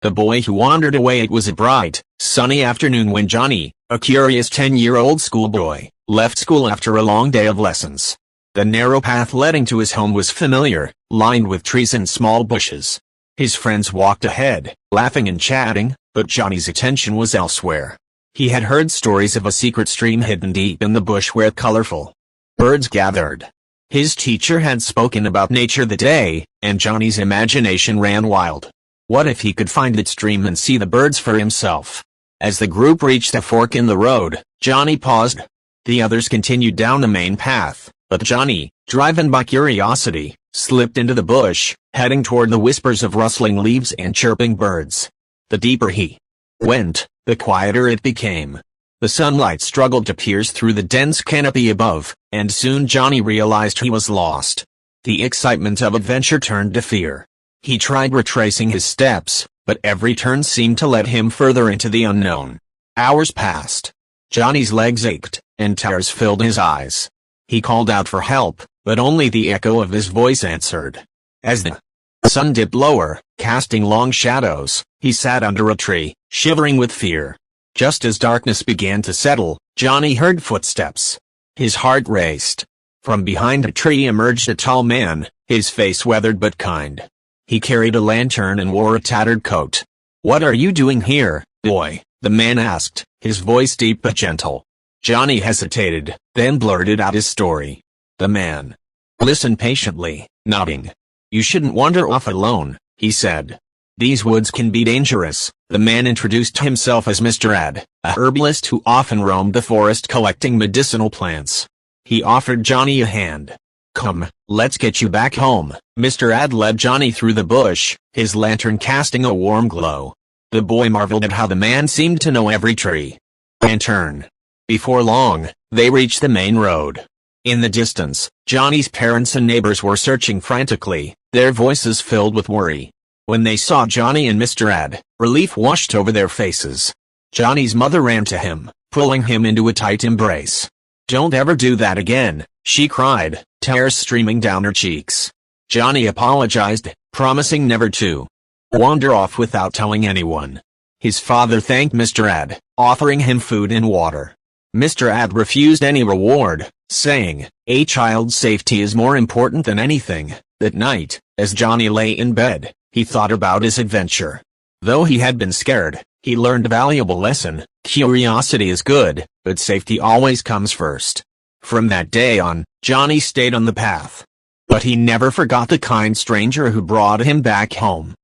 The boy who wandered away. It was a bright, sunny afternoon when Johnny, a curious 10-year-old schoolboy, left school after a long day of lessons. The narrow path leading to his home was familiar, lined with trees and small bushes. His friends walked ahead, laughing and chatting, but Johnny's attention was elsewhere. He had heard stories of a secret stream hidden deep in the bush where colorful birds gathered. His teacher had spoken about nature that day, and Johnny's imagination ran wild. What if he could find its stream and see the birds for himself? As the group reached a fork in the road, Johnny paused. The others continued down the main path, but Johnny, driven by curiosity, slipped into the bush, heading toward the whispers of rustling leaves and chirping birds. The deeper he went, the quieter it became. The sunlight struggled to pierce through the dense canopy above, and soon Johnny realized he was lost. The excitement of adventure turned to fear. He tried retracing his steps, but every turn seemed to lead him further into the unknown. Hours passed. Johnny's legs ached, and tears filled his eyes. He called out for help, but only the echo of his voice answered. As the sun dipped lower, casting long shadows, he sat under a tree, shivering with fear. Just as darkness began to settle, Johnny heard footsteps. His heart raced. From behind a tree emerged a tall man, his face weathered but kind. He carried a lantern and wore a tattered coat. "What are you doing here, boy?" the man asked, his voice deep but gentle. Johnny hesitated, then blurted out his story. The man listened patiently, nodding. "You shouldn't wander off alone," he said. "These woods can be dangerous." The man introduced himself as Mr. Ad, a herbalist who often roamed the forest collecting medicinal plants. He offered Johnny a hand. "Come, let's get you back home." Mr. Ad led Johnny through the bush, his lantern casting a warm glow. The boy marveled at how the man seemed to know every tree and turn. Before long, they reached the main road. In the distance, Johnny's parents and neighbors were searching frantically, their voices filled with worry. When they saw Johnny and Mr. Ad, relief washed over their faces. Johnny's mother ran to him, pulling him into a tight embrace. "Don't ever do that again," she cried, tears streaming down her cheeks. Johnny apologized, promising never to wander off without telling anyone. His father thanked Mr. Ad, offering him food and water. Mr. Ad refused any reward, saying, "A child's safety is more important than anything." That night, as Johnny lay in bed, he thought about his adventure. Though he had been scared, he learned a valuable lesson. Curiosity is good, but safety always comes first. From that day on, Johnny stayed on the path. But he never forgot the kind stranger who brought him back home.